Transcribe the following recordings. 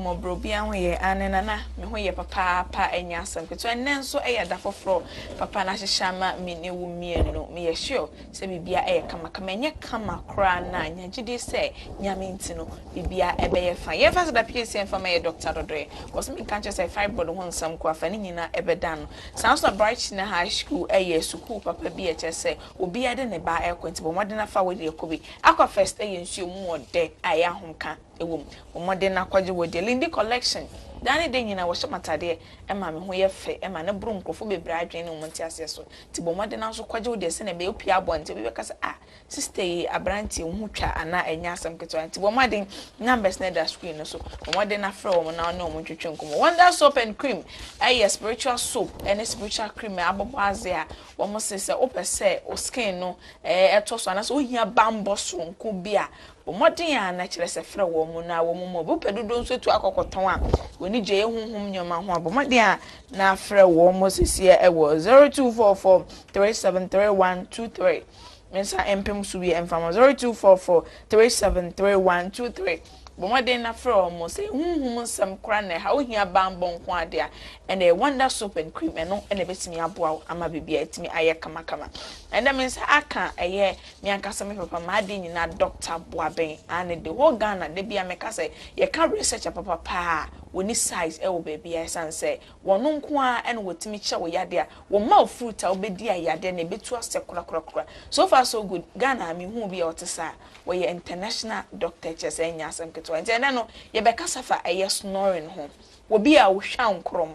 mo bro bia ho ye anenana me ho ye papa pa enya asem keto enen so e da foforo papa na hyehyama me ne wu mienu me ye sure se bibia e kama kama enye kama kra na anya gidi se nyame ntino bibia ebe ye fa ye fa so da PCN fa me ye doctor dodre was me kan say fibroid ho nsam ko afa ne nyina ebe dan sounds of bright na high school ye school papa bi e chese obi ade ne ba e kwenti bo modena fa we de kobi akwa first ye nsuo mu ode aya homka ewom omode na kwaje wode Lindy collection dani de nyina wo hyematade e ma me ho ye fe e ma ne bro nkrofo bebre adwen ne omonti ase so ti bomode na so kwaje wode se na be opia abonte be kasa sister yi abranti ho twa ana enya asem keto anti bomode numbers na da screen no so bomode na fra wo na na omotwetwe nkomo wonder soap and cream spiritual soap and spiritual cream abobo aze a wo mo se opese o skin no eto so ana so ohia bambo so nko bia modern ya na kire se frɛ wo mu na wo mu mo bu pedodo nso tu akokoton a woni gye ehunhum nyoma ho abo modern na frɛ wo mo sesie e wo 0244 373123 mensa empem so bi emfama 0244 373123 bomode na frɛ wo mo se hunhum nsam kra na ha ohia bambo nko ade a ene wonder soap and cream eno ene betimi aboa ama bibia etimi aye kama kama ene mensa aka eye mi ankasa me papa ma ade nyina Dr. Buabeng and the whole Ghana de bia meka say ye ka research papa pa woni size e wo baby ya san say wono nko a ene wotimi kye wo yade a wo ma fruit a obedi a yade na betu ase kura so far so good Ghana mi hu bia otesa wo ye international doctor chese enya asem keto ente na no ye be kasafa eye snoring ho wo bia wo hwa nkrom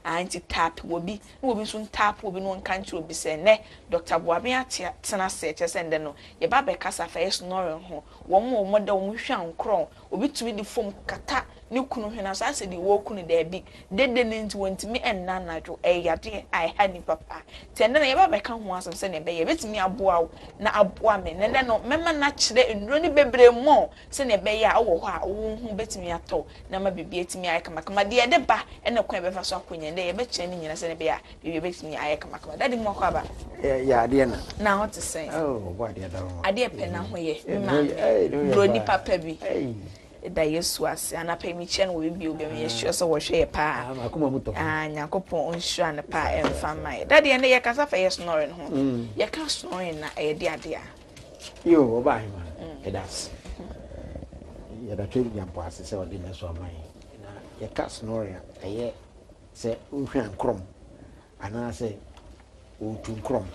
anti tap wobi no wobi so tap wobi no nkanchi obi se ne Dr. Buabeng atena se chese nde no ye ba be kasafa eye snoring ho wo mo moda wo hwa nkrom obi tumi di fom kata ni kunu hwena so ase di wo kunu da bi dede ne nti wontimi enna najo yade ai ha ni papa tende na ye ba be ka ho asem se ne be ye betimi aboa wo na aboa me ne no mema na kire enuro ni bebre mo se ne be ya wo ho a wo hu betimi ato na ma bibia etimi ai kama kama de de ba ene kwa be fa so akonya nde ye be kire ni nyina se ne be ya bibia betimi ai kama kama dadi mo kwa ba ya ade na what to say oh what ade da ade pe na ho ye ma bro ni papa bi da Yesu ase anapa mi che no we bi obi me yesho so wo hwe pa akoma muto nyakopon onshu an pa emfa mai dade ene ye kasa fa yes snoring ho ye ka snoring na e de ade a yo oba hima e das ye da twe nyampo ase se odi ne so amai na ye ka snoring e ye se ohwan krom ana se o tun krom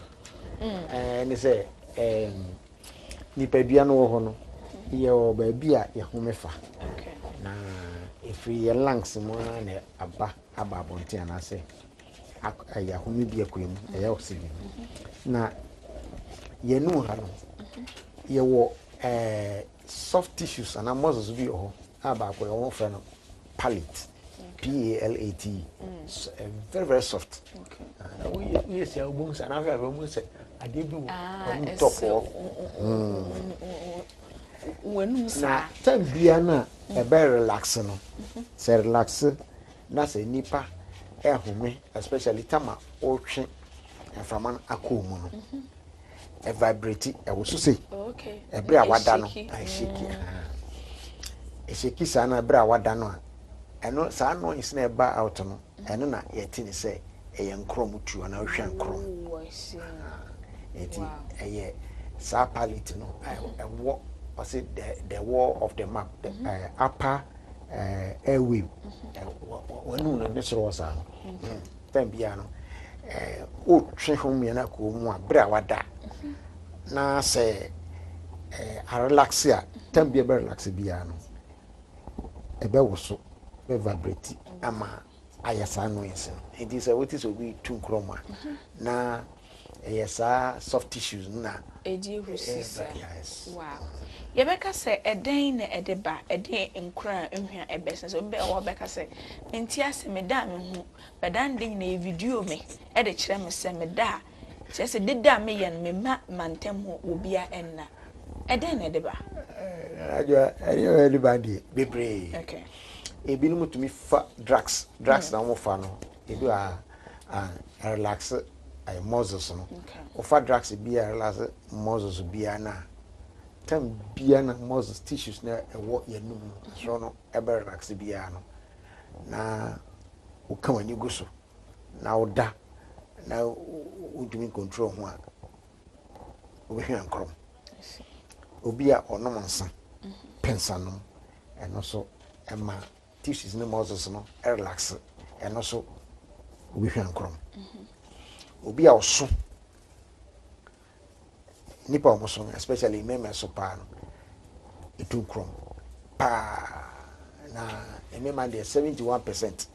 ni se nipa bia no wo ho no ye o ba bia ye homefa na efri ye lungs mo na aba abonte ana se ya home bia kwem ye oxygen na ye nu ha no ye wo soft tissues and muscles bi ho aba ko ye fa no palate PALAT very very soft we say obum sa na fa obum se ade bi wo on top wenu sa tambia na e be relax no se relax na se nipa e home especially tama o twe enfaman akomu no e vibrate e wo so say okay e bre awada no I shake e shake sa na bre awada no eno sa no is na ba out no eno na ye tini say e ye nkrom tuo na hwa nkrom eti e ye sa palette no e wo I say the wall of the map, the upper airway. When you natural was then piano. Oh, train home yana ko mo bra wada. Na say a relax ya, then be relax piano. A be so be vibrate ama ayasa noise. It is a what is we too chroma. Na yesa soft tissues na yes wow ye beka say eden na edeba eden enkura ehua ebesen so be wo beka say enti ase me da me hu bedan de na video me e de kire me se me da che se de da me ye me ma mantem ho obia enna eden na edeba ajo edeba de bebre okay ebi no mutumi fa drugs na mo fa no ebi a relax ay muscles no ofa drugs bia relax muscles bia na tam bia na muscles tissues na ewo yanum so no ebe relax bia no na woka wani gu so na woda na wodumi control ho a wobɛhwɛ ankrom obi a ɔnom nsa pensa no ɛno so ɛma tissues ne muscles no relax ɛno so wobɛhwɛ ankrom obi a ɔso nipa ɔmo so especially mema so paa no etu nkrom paa na mema de 71%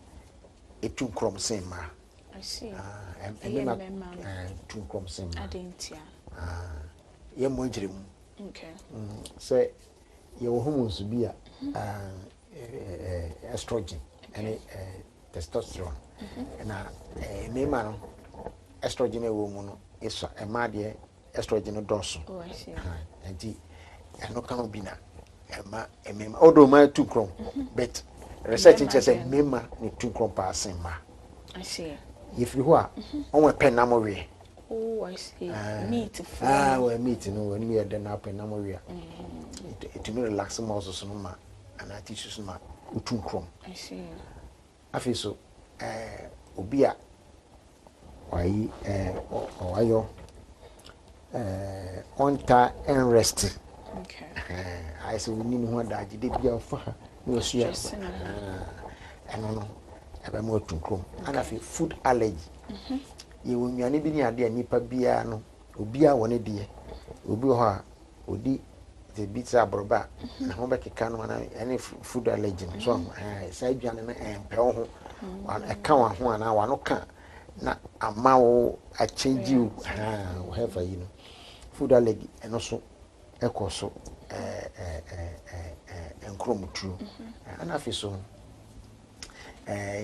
etu nkrom sen ma I see. Mema etu nkrom sen ma Adentia. ye mo njire mu Okay. Say ye wo hormones bi a estrogen and testosterone na mema no estrogen e wo mu no eso ema de estrogen dose. Oh, I see. Enti eno kan bi na mema odo ma tu krom but research in say mema ni tu krom pa sen ma. I see. If you are on pen na mo we. Oh, I see. Meat for Well, meat no when we are done up in Namoria. It me relax muscles no ma and I teach you ma utu krom. I see. Afi so obi a why oyo onta and rest. Okay. I say we need one that you did be of no swear. And no ebe mo utu krom. And afi food allergy. You will be ni ade nipa bia no obi a woni de obi ho a odi the pizza broba na ho be keka no na any food allergy so say dwane na empe ho wan e ka wa ho na wa no ka na ama wo a change you whatever you know food allergy eno so ekoso enkromutu ana fi so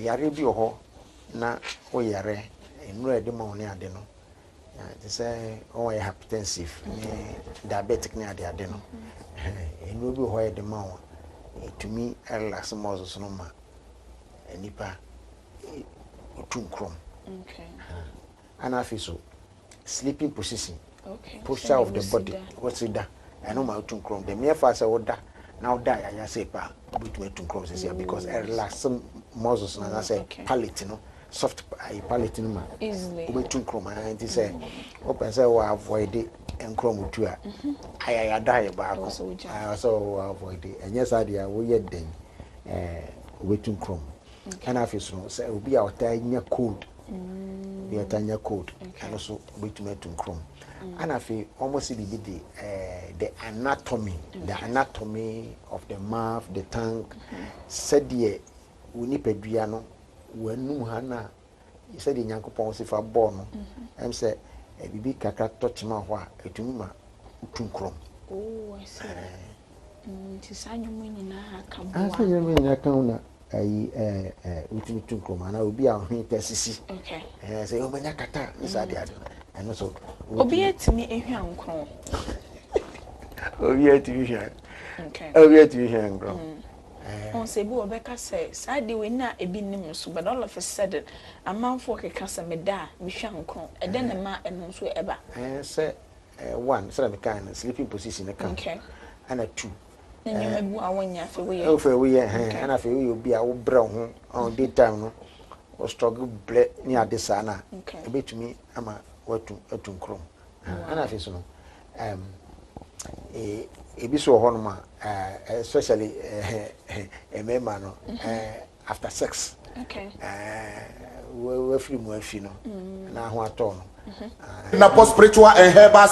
yare bi ho na o yare enura de ma woni ade no they say oh hypertensive diabetic ni ade no enura bi ho de ma wo to me relax muscles no ma enipa otunkrom Okay. and I feel so sleeping position Okay. posture of the body what's it that I know my otunkrom the mere fact say oda now die I say pa but me otunkrom say because I relax some muscles and I say palate no soft palate no ma easily obetunkrom and it say open say we avoid it enkrom tu a I die ba ko so avoid it and yes I dey we ye den obetunkrom and I feel so say obi a otanya cold the otanya cold and also obetunkrom and I feel almost the anatomy of the mouth the tongue said ye we ni pedua no wanu ha na said the nyankopon se fa bo no em say bibi kakra touch ma ho a etumi ma utunkrom. Oh, I see. Tisanyo mwini na akabu. Asa nyame nya kan na ayi utumi tunkrom ana obi a hwe tesisi. Okay. Say o manya kata inside ade and so obi etimi ehwa nkron. Obi etimi hwa. Okay. Obi etimi hwa nkron. On say bi obeka say sade we na ebi nim so but all of a sudden amanfo keka say me da me hwa nkron e de na ma eno so eba. Say one say me kan sleeping position kan. Okay. And a two. Nyama bu awonya fe we. Oh fe we and I feel we obi a wo bra ho on daytime no o struggle ble ni ade sa na e betumi ama watu nkrom. And I feel so no ebi so ho no ma especially mema no after sex. Okay. We free mo afi no na ho ato no. Na post spiritual and herbal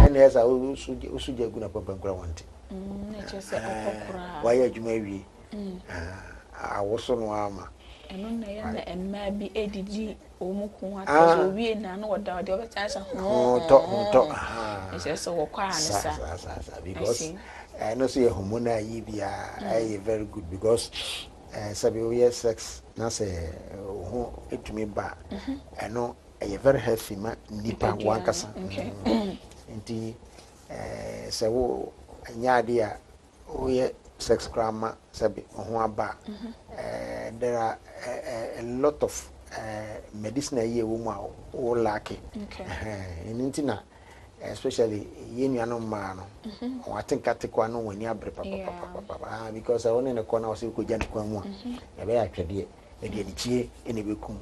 and yes I also jagu na papa nkura wanti. Na chese okokura. Why adwuma wi. Awoso no ama. Eno na ya na emma bi edidi omuku ata so wie na na woda de obeta sa ho. Ese so wo kwa anisa. Because no say hormonal yi bia very good because sabi we sex na say ho etumi ba eno very healthy ma nipa wankasa. Nti say wo nyaade a we sex grandma sabi ho aba there are a lot of medicine here wo ma o lack nti na especially yenu ano ma no o atenka kwa no wani abre papa because one ne kona o se ko jani kwa mu a e be atwede e de nichie e ne bekum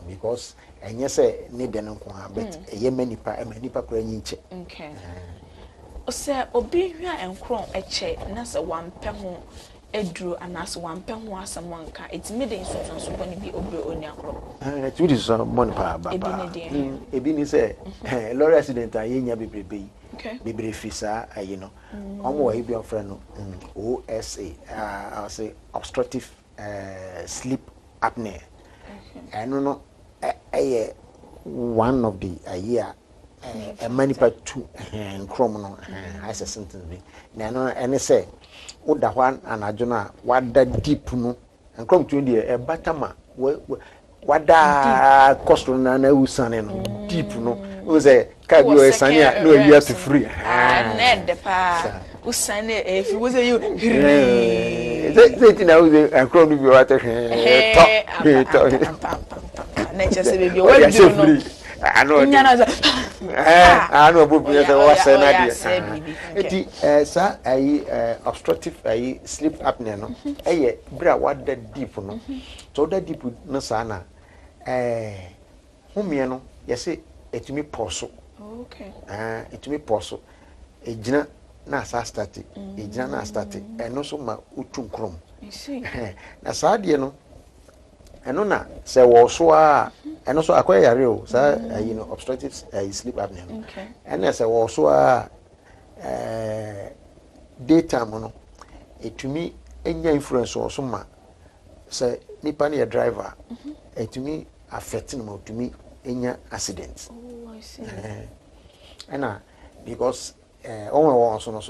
because enye se ne de no kwa but ye manipa kura nyinche o se obi hwa enkron eche na se wampe ho edru anaso wampe ho asamonka etime de nsusunso boni bi obre oni akro it would is money pa baba ebi ni say lorry accident ayenya bebrebe yi bebre fisa you know omo wa ibi ofre no OSA I say obstructive sleep apnea eno no one of the year manipa two nkrom no as a sentence be na no ene say oda hwan anajo na wada deep no nkrom tu ndi batama wada costo na usane no deep no o say ka bi o sane a no you to free ned pa usane if you say you say na o nkrom no bi wata to na just be bi o do no ano bobu ya wasa na dia eti sa ayi obstructive ayi sleep apnea no eye bra wada deep no so that deep no sa na humie no yese etumi poso okay etumi poso ejina na sa start ejina na start eno so ma otu nkrom na sa de no eno na se wo so a eno so akoya yare o sa you know obstructive sleep apnea okay eno se wo so a daytime no etumi enya influence o so ma se nipa na driver etumi affect no etumi enya accident oh I see because on so no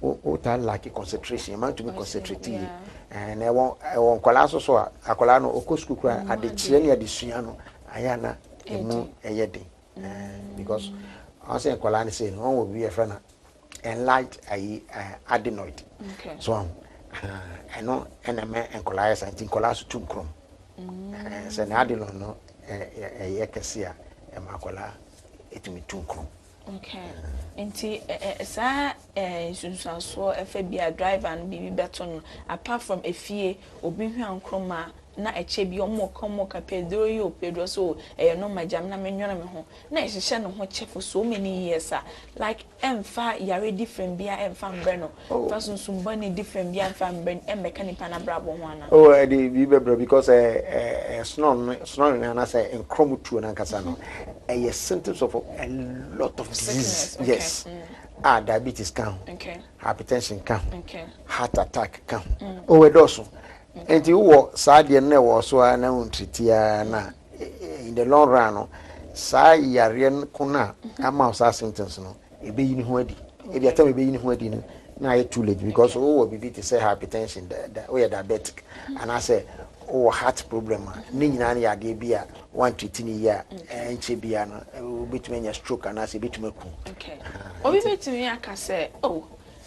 o ta lack concentration man to be concentrate and I won kwala so akwala no okosku kura adekire ne adesua no aya na emu eyede because I say kwala ne say no one will be a friend enlarged adenoid so I know enema enkwala say kwala so tum krom say na adenoid no kese a emakwala etumi tum krom. Okay. Enti sa sunsanso efa bia driver and bibi beto no apart from efie obi hwan kroma na eche bi omo ka pedro yo pedro so no majam na menwona me ho na ehihye no ho che for so many years like emfa yare different bia emfa mbre no fa sunsunba ni different bia emfa mbre emeka ni pana brabo ho ana the bibi because snoring na say enkrom tuo na nkasa no symptoms of a lot of disease. Okay. Yes. Diabetes can. Okay. Hypertension can. Okay. Heart attack can. Oh, it also. And you walk sad and never so I know na in the long run. Sa yarian kuna ama symptoms no. E be in huadi. E be atame be in huadi na e too late because oh be to say hypertension that we are diabetic and I say oh heart problem ni nyina na ya de bia one treating year enche bia no obetumi nya stroke and as obetumi ku okay obi betumi aka say oh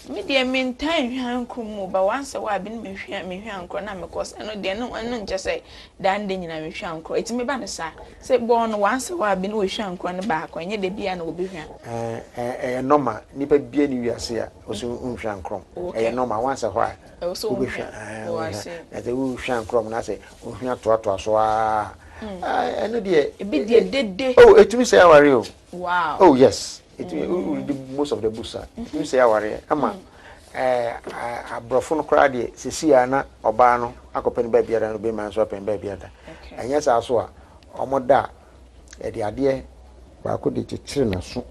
me de mentan hwan krum ba once wa bi me hwan kro na me cause no de no nje say dan de nyina me hwan kro etimi ba ne sa say born once wa bi no hwan kro ne ba ko nye de bia na obi hwan normal nipa bia ni wiase a oso hwan kro normal once wa so obi hwan as we hwan kro na say hwan to so a eno de e bi de dede oh etimi say aware o wow oh yes it most of the books you say aware ama abrofo no kra de sesia na oba no akopeni ba biara no be man so pen ba biara anya sa so a omoda e de ade ba ko de chichire na so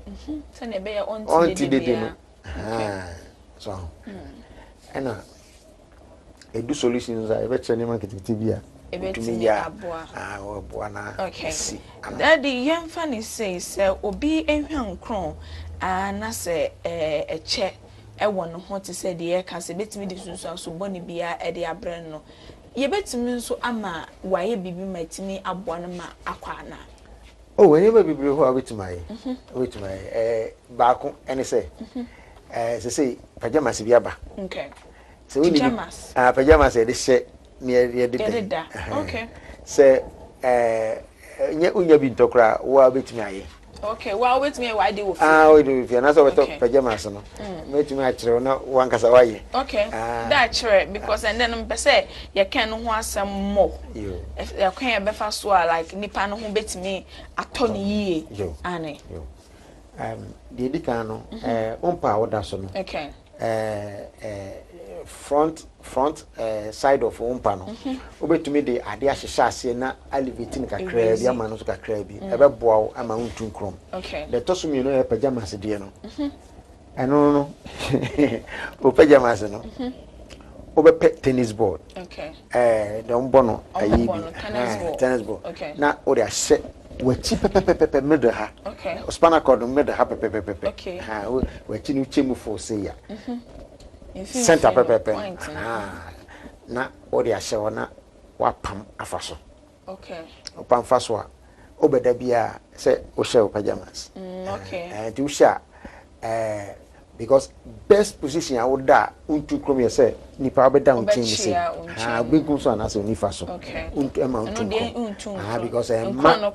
se na be ya onti de no so ena edu solutions a ebe chere man kititi bia ebetumi aboa aboa na okay daddy yemfa ni say obi ehwan kron na se eche ewo no ho te se de ka se betumi de sunsun so boni bia e de abre no ye betumi nso ama waye bibi matimi aboa no ma akwa na oh when you bibi ho abetumi ba ko ene se say pajamas bia ba okay so we pajamas e de she near okay say unya bi ntokra wo abetumi aye Okay, well, wait me why do we do if you're not over top pajamas. No, wait me at one Casawaye. Okay, that's right, because and then I'm say you can want some more. If you can't be fast, like Nipan who bet me a Tony ye, Annie. The Dicano, umpa or dasono. Okay. Front side of umpano. Ube to me the idea she shasi na elevating ka crab, ya manu ka crabby. Ebe bow ama untun krom. Okay. The tosum you know a pajamas dear no. I no. O pajamas no. Ube pet tennis board. Okay. The umbono tennis board. Okay. Na o dia set. We cheap pepe middle ha. Okay. Spana cord middle ha pepe. Okay. Ha we chinu chemu for say ya. Center pepe. Na odi ahye wona wapam afaso. Okay. Opam faso a obeda bia say o share pajamas. Okay. Do share because best position I would da untu krom ye say nipa obeda untin say. Be kun so na say oni faso. Okay. Untu ema untu. Because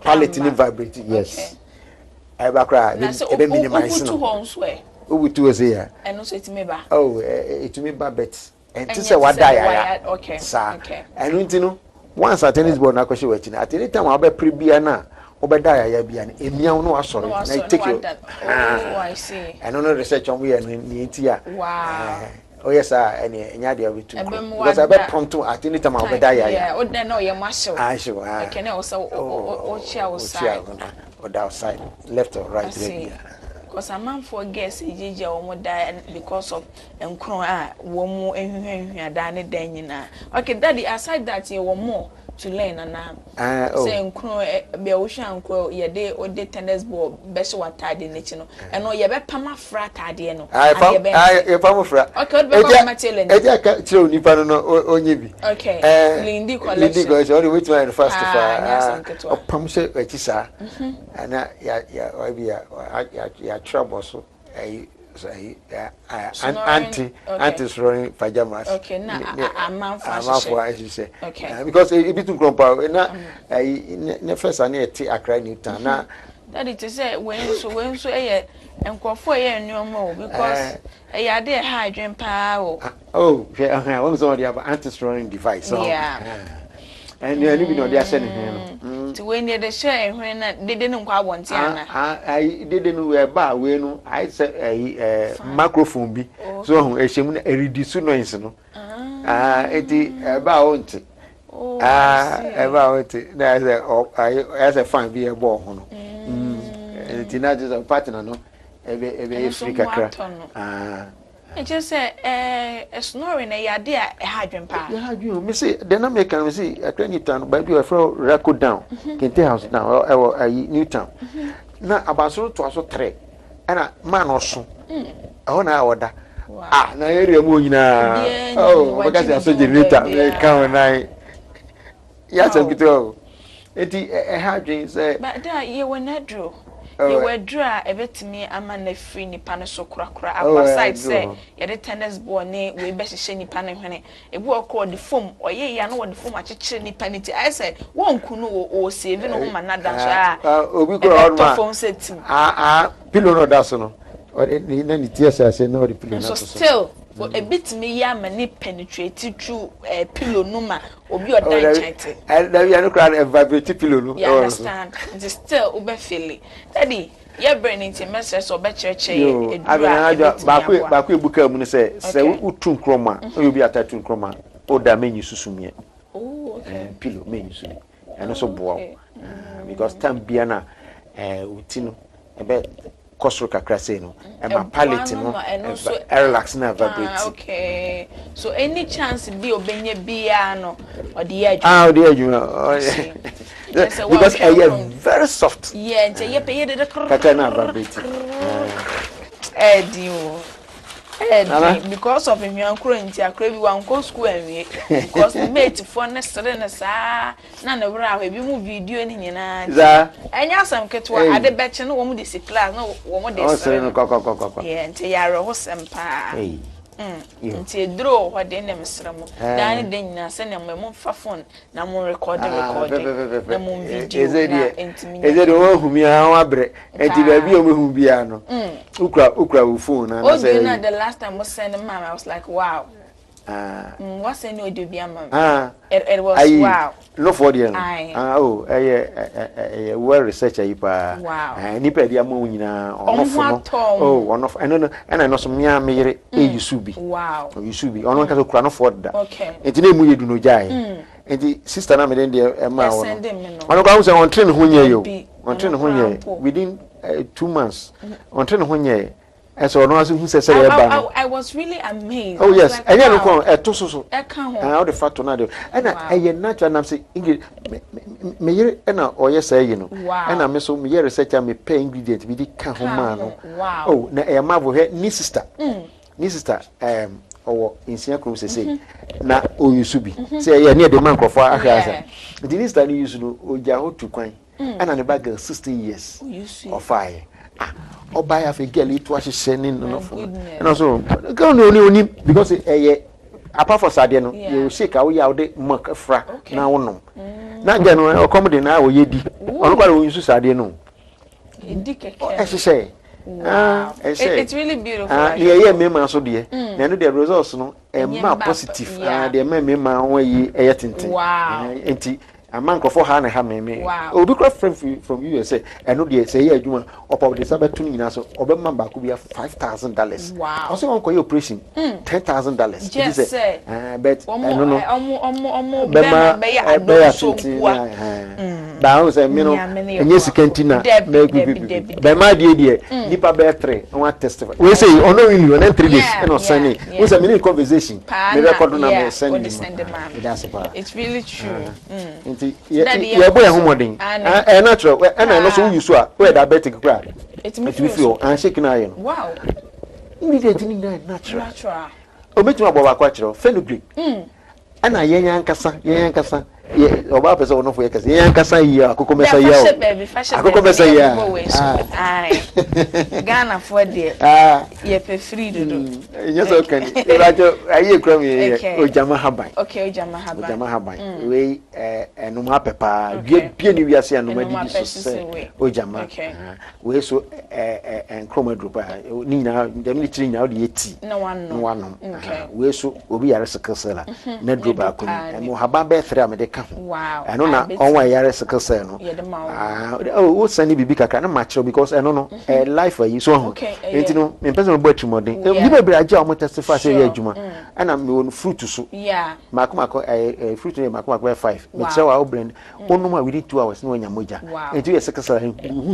palette ni vibrate yes. Eba kra ebe minimize no. Ubutu say ya. And also it me ba. Oh, it me ba bet. And to say what die. Okay. Sir. Okay. And you know, once at tennis board na kwese wechi na at any time obe prebia na obeda ya bia na emia no asori na take you. Oh, I see. And no research on we ni ntia. Wow. Oh yes sir, and nya dey obi too. Because I be prompt at any time obeda ya. Yeah, o den no ye masho. Ah, sure. Okay, na o chia outside. Or outside, left or right there. Because a man for guess EJ or die because of Nkron womu and Danny Danina. Okay, daddy, aside that you were more to learn and say Nkron be ocean quo ye day or day tennis ball best what tied in it, and no ye be pama frat adiano. I pama frat. Okay, but my telling. I can't tell you only. Okay, Lindy collection. Lindy only which one first of all. Pump say, which is and yeah, trouble so anti Snoring pajamas. Okay, now a man for as you say. Okay, because it be too grumpa na first I need to Accra Newtown na that it say when so and for ye no because a dey high dream power. Oh, I was on the anti Snoring device. Yeah. And you know they are sending to when they share when they didn't quite want I didn't know where bar when I said a microphone be so a shame a reduce noise no it about about it there's as a fine be a ball and it's not just a partner no a free crack. I just say a snoring a idea a hydrogen pack. Yeah, you may say then I make can see a 20 town by you a throw record down can tell house down or a new town. Now about so to also three and a man or so. Oh, now order. Ah, now area moon oh, because I saw the later come and I yes, I'm good. It hydrogen say, but that you were not drew. You were dry a bit me a man a free nipan so crackra outside say you the tennis ball ne we best shiny pan when a walk called the foam or ye know what the foam at chilly penity. I said one kuno or saving home another we go phone said to pillow no that's no or any tears I say no the pillow so still for a bit me ya many penetrated through a pillow number or be a diet and there you cry a vibrating pillow. You understand? It's still ube feeling. Daddy, you're burning to message or better chain. I mean, back book say, Utun Chroma, you'll be at Tatun Chroma, or the menu susumia. Oh, pillow menu, and also bow because Tambiana, Utino, a bit. Kosroka kraseno and my palate no and also relax na vibrate. Okay, so any chance be obenye biano or the edge the edge because I am very soft. Yeah, and you pay the kakana vibrate because of him you uncle into a crave one go school and because mate for next na na wura we bi mu video ni nyina enya sam ketwa ade beche no wo mu disi class no wo mu disi no yeah nti yare ho sempa Nti edro ho de na mesramo dan de nyina se na mo fa phone na mo record na mo video na intimi ezedi wo humi an wabre enti ba bi o mo hu bia no ukra wo phone na say you know the last time we send mom I was like wow what's any odo bia mom it was wow no for there well researcher you pa ni pa dia mo nyina ono fo no and I know some ya me yere you should be wow you should be ono nka kura no for that okay enti na emu yedu no jai enti sister na me den de e ma wo ono kwa say on train ho nya yo on train ho nya within 2 months on train ho nya and so no as who say I was really amazed. Oh yes, and you know to so how the fact na do and I natural na say me yere na oye say you know and I me so me researcher me pay ingredient we di ka ho ma no oh na e ma bo he ni sister owo insia krom say na o yusu bi say ye na de man krofo ahasa the sister ni yusu no oja ho tu kwan and an bag 16 years of fire oba ya fe girl it was shenin no for and also go no oni because apart from sade no you shake awo ya de mak fra na wonom na je no come de na wo yedi ono kwa wo yusu sade no edike it's really beautiful yeah me man so de na no the results no ma positive the me man won yi tintin enti a man for ha na ha me obi cry from USA and no dey say here adwuma opa de sabetu nyina so obemma ba ko bia $5,000 wow also won koy operation $10,000 it is but no omo be ya adoso kwa ba o say me no enye sikantina be ma de nipa be 3 won testify we say ono really on 3 days and on Sunday we say me conversation me record na me send it's really true yeah boy homodin natural and I know so you so where diabetic cry it me feel and shake na you wow immediately natural o metu aboba kwa kiro fenugreek ana yenya nkasa oba pese wono fo yakasa yenya nkasa yi akoko mesa yi akoko mesa yi Ghana for there ye pe free do yes okay rajo ayi krom ye ojama haban ojama haban we enuma pepa bia ni wiase enuma di so se ojama we so enkroma drupa ni nyina dem ni chiri nyina odi eti no one we so obi yare sekesela na drupa ko mo haban be 3 amede ka wow I know na onwa yare sekesela no oh sani bibi kaka na match because I no life yi so ho enti no me person bo atrimodin ni be bra ja o mo testify say ye adwuma ana me won fruit so makoma fruit ni makoma 5 me try wa blend onum a within 2 hours no nya moja enti ye sekesela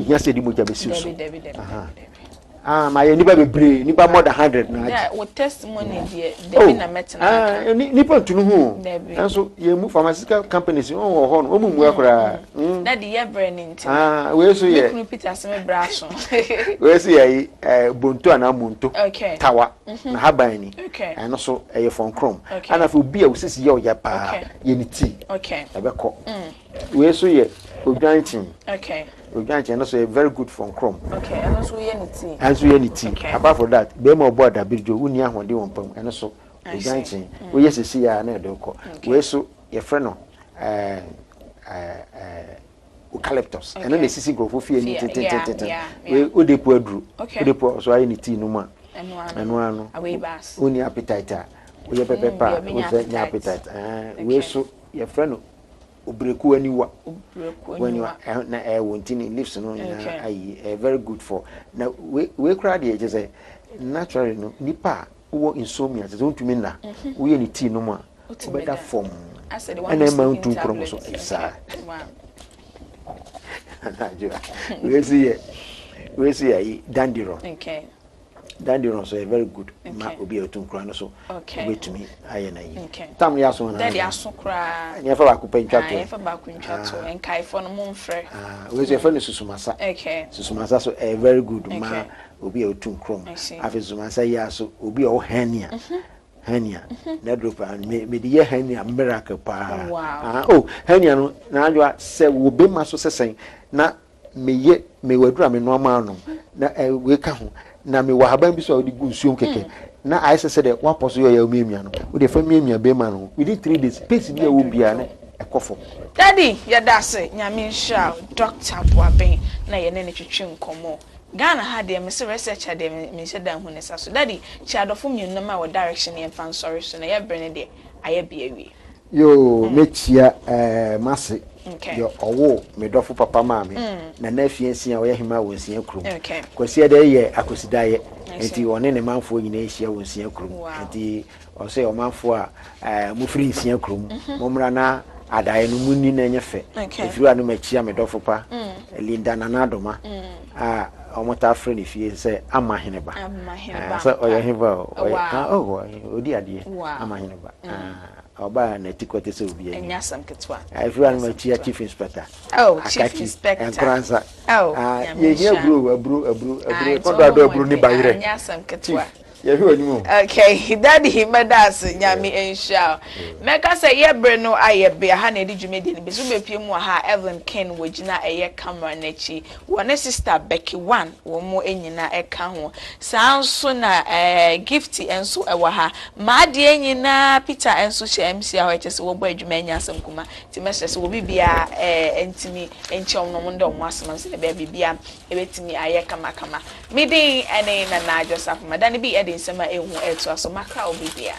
ya say di moja be si so my nipa be brave nipa more than 100 na yeah with testimony there na metina nipa tunu hu and so ye move pharmaceutical companies on ho no mu mu akura na the year branding we so ye Peter Seme braso we so ye bonto ana monto okay tawa na haban ni and so ye from chrome and afu bi a usisi ye oya pa ye ni ti okay ebeko we so ye odwanchin okay Ojanche no so very good from chrome okay and also unity apart from that be mo board abirjo uni ahode won pam and so Ojanche we yes see ya na de ko we so ye frɛ no eucalyptus and no sisi growth fie ni we odepo aduru odepo so ayi ni tea no ma eno ano away bass uni appetite we ye pepepa we nya appetite we so ye frɛ no obreku aniwa na wontini leaves no ayi very good for na we crowd here just say naturally no nipa wo insomnia so ntumi na wo ye ni tea no ma better form and I ma ntu krom so isa we see ayi dandelion dandelion so very good ma obi otun kro no so wait to me aye na yi tam ya so na daddy aso kra ni fa ba ku pentwa to fa ba ku ntwa to enkai fo no mo mfre we say fa no susumasa susumasa so very good ma obi otun kro afi susumasa ya so obi o hernia na drop me the hernia miracle pa hernia no na adwa se wo be ma so sesen na me wadura me no ma no na we ka ho na me wa haban bi so odi gu nsuom keke na I said that one person you miano with the family be man within 3 days pace be will be an ekofo daddy ya dase nyame nsha Dr. Buabeng na ye ne twetwe nkomo Ghana had dem say research had dem me say dan hu ne so daddy chiadofo mienu ma wo direction e fan sorry so na ye brene de aye bia wi yo mechia mase okay yo owo me dofo papa maame na na afiansia wo ye hema wo nsia krum okay kwasi de ye akosidaye enti one ne manfo nyina ehia wo nsia krum enti o say o manfo a mu firi nsia krum momra na adaye no munni na nyefe efiru anu machia me dofo pa Linda nanadoma omota afre ne fie se amahene ba so oye heba oye odi ade amahene ba oba na tikote se obi enya sam ketwa everyone my chief inspector chief inspector encoranza ye abru kodo abru ni bayire enya sam ketwa okay daddy medas nyame ensha meka say ye bre no aye be ha na edi dwumedi ni bezu bepie mu ha Evelyn Ken wogina eye camera na chi wone sister Becky One wo mo enyina eka ho sanso na gift enso ewa ha ma de enyina Peter enso che MC a hoche se wo bo adwuma enya asem kuma ti message se wo bibia entimi enchom no ndo mo asem se be bibia ebetimi aye kama midin ene na Joseph madani bi nsema ehu eto aso makra obibia